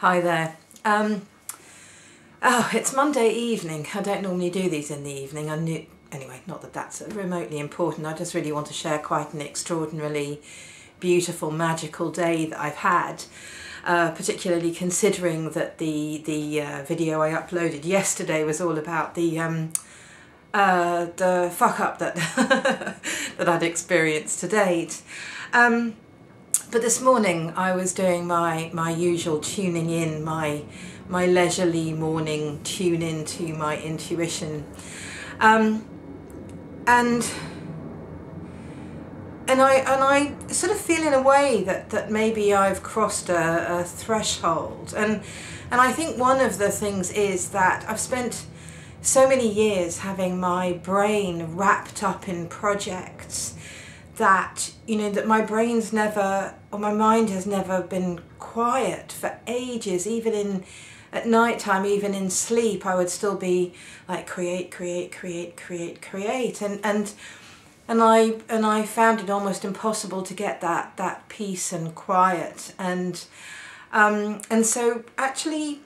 Hi there. Oh, it's Monday evening. I don't normally do these in the evening. Anyway, not that that's remotely important. I just really want to share quite an extraordinarily beautiful, magical day that I've had. Particularly considering that the video I uploaded yesterday was all about the fuck up that that I'd experienced to date. But this morning I was doing my usual tuning in, my leisurely morning tune in to my intuition, and I sort of feel in a way that maybe I've crossed a threshold, and I think one of the things is that I've spent so many years having my brain wrapped up in projects that, you know, that my brain's never, or my mind has never been quiet for ages. Even at night time, even in sleep, I would still be like create, and I found it almost impossible to get that peace and quiet, and so actually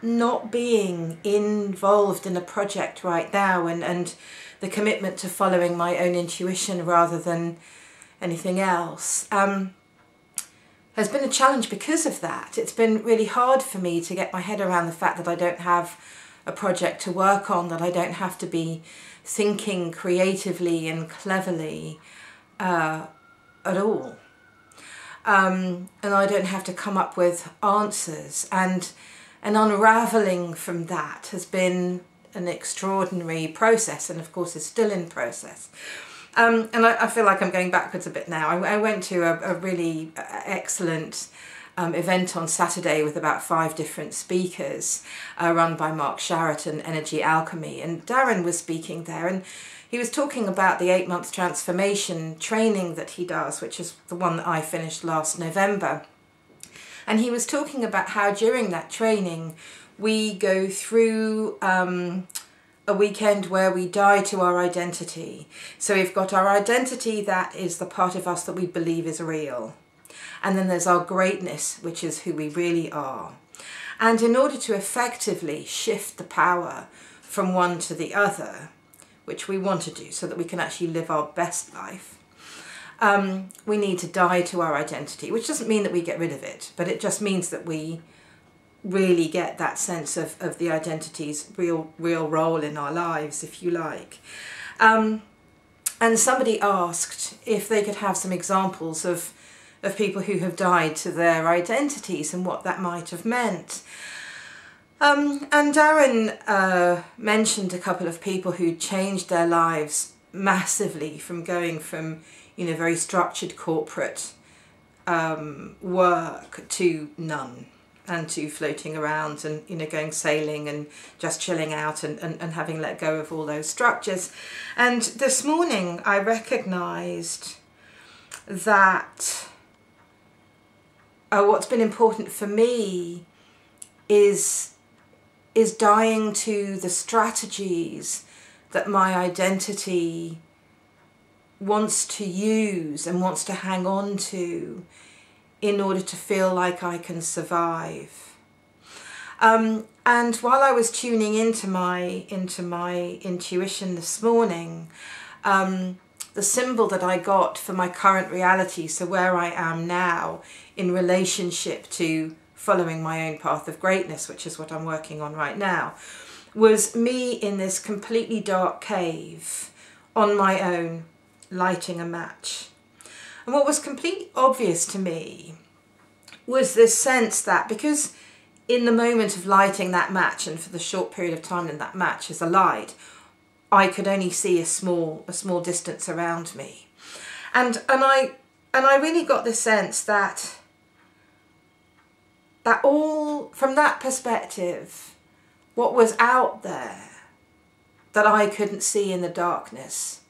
not being involved in a project right now, and the commitment to following my own intuition rather than anything else, has been a challenge because of that. It's been really hard for me to get my head around the fact that I don't have a project to work on, that I don't have to be thinking creatively and cleverly at all. And I don't have to come up with answers. And unravelling from that has been an extraordinary process, and of course is still in process. And I feel like I'm going backwards a bit now. I went to a really excellent event on Saturday with about 5 different speakers, run by Mark Sharrett and Energy Alchemy, and Darren was speaking there, and he was talking about the 8-month transformation training that he does, which is the one that I finished last November. And he was talking about how during that training we go through a weekend where we die to our identity. So we've got our identity, that is the part of us that we believe is real. And then there's our greatness, which is who we really are. And in order to effectively shift the power from one to the other, which we want to do so that we can actually live our best life, we need to die to our identity, which doesn't mean that we get rid of it, but it just means that we really get that sense of the identity's real role in our lives, if you like. And somebody asked if they could have some examples of people who have died to their identities and what that might have meant. And Darren mentioned a couple of people who changed their lives massively from going from, you know, very structured corporate work to none, and to floating around and, you know, going sailing and just chilling out and having let go of all those structures. And this morning I recognised that what's been important for me is dying to the strategies that my identity wants to use and wants to hang on to in order to feel like I can survive. And while I was tuning into my intuition this morning, the symbol that I got for my current reality, so where I am now in relationship to following my own path of greatness, which is what I'm working on right now, was me in this completely dark cave on my own, lighting a match. And what was completely obvious to me was this sense that, because in the moment of lighting that match, and for the short period of time that that match is alight, I could only see a small distance around me, and I really got the sense that all, from that perspective, what was out there that I couldn't see in the darkness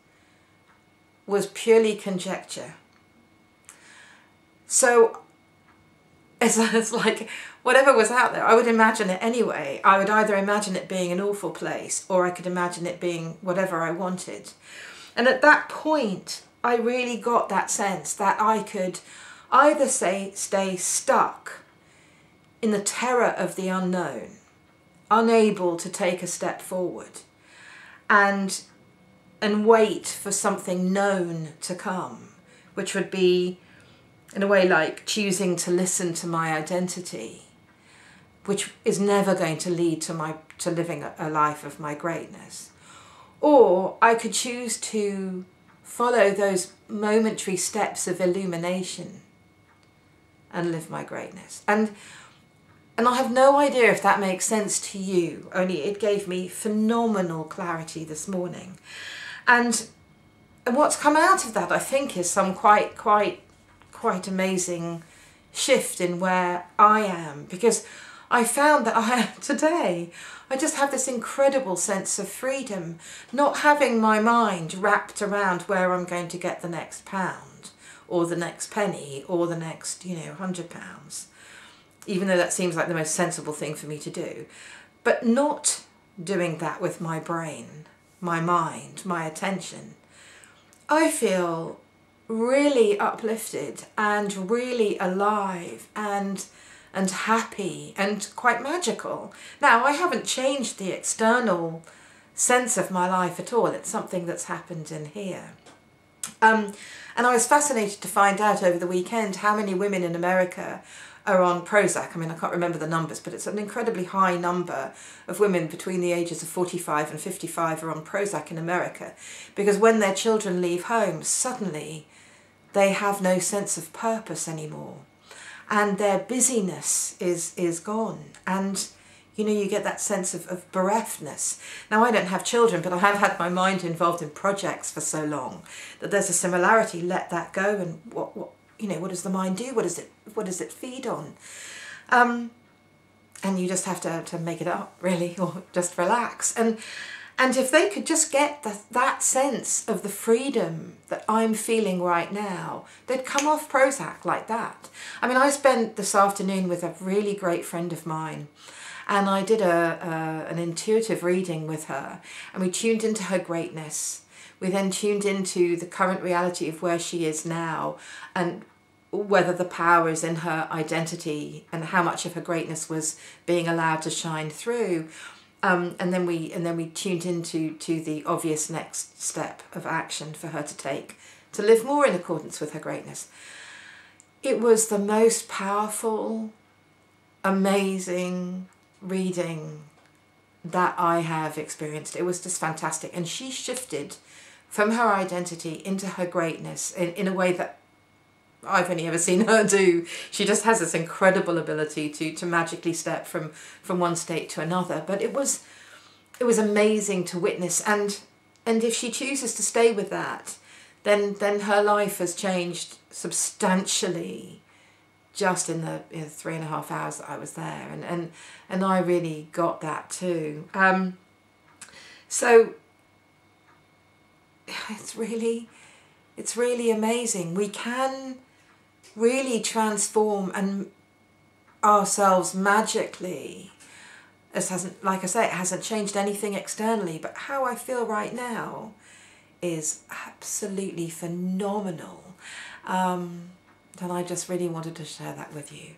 was purely conjecture. So it's like whatever was out there, I would imagine it anyway. I would either imagine it being an awful place, or I could imagine it being whatever I wanted. And at that point, I really got that sense that I could either stay stuck in the terror of the unknown, unable to take a step forward and wait for something known to come, which would be, in a way, like choosing to listen to my identity, which is never going to lead to living a life of my greatness. Or I could choose to follow those momentary steps of illumination and live my greatness. And I have no idea if that makes sense to you, only it gave me phenomenal clarity this morning. And what's come out of that, I think, is some quite amazing shift in where I am, because I found that today I just have this incredible sense of freedom, not having my mind wrapped around where I'm going to get the next pound or the next penny or the next, £100, even though that seems like the most sensible thing for me to do, but not doing that with my brain, my mind, my attention. I feel really uplifted and really alive and happy and quite magical. Now, I haven't changed the external sense of my life at all. It's something that's happened in here. And I was fascinated to find out over the weekend how many women in America are on Prozac. I mean, I can't remember the numbers, but it's an incredibly high number of women between the ages of 45 and 55 are on Prozac in America, because when their children leave home, suddenly they have no sense of purpose anymore. And their busyness is gone. And, you get that sense of bereftness. Now, I don't have children, but I have had my mind involved in projects for so long that there's a similarity. Let that go, and what does the mind do? What does it feed on? And you just have to make it up, really, or just relax. And if they could just get that sense of the freedom that I'm feeling right now, they'd come off Prozac like that. I mean, I spent this afternoon with a really great friend of mine, and I did an intuitive reading with her, and we tuned into her greatness. We then tuned into the current reality of where she is now, and whether the power is in her identity and how much of her greatness was being allowed to shine through. And then we tuned into the obvious next step of action for her to take to live more in accordance with her greatness. It was the most powerful, amazing reading that I have experienced. It was just fantastic. And she shifted from her identity into her greatness in a way that I've only ever seen her do. She just has this incredible ability to magically step from one state to another. But it was amazing to witness, and if she chooses to stay with that, then her life has changed substantially just in the 3.5 hours that I was there, and I really got that too. So it's really amazing. We can really transform ourselves magically. It hasn't, like I say, it hasn't changed anything externally, but how I feel right now is absolutely phenomenal. And I just really wanted to share that with you.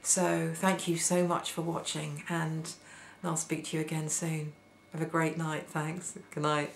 So thank you so much for watching, and I'll speak to you again soon. Have a great night. Thanks. Good night.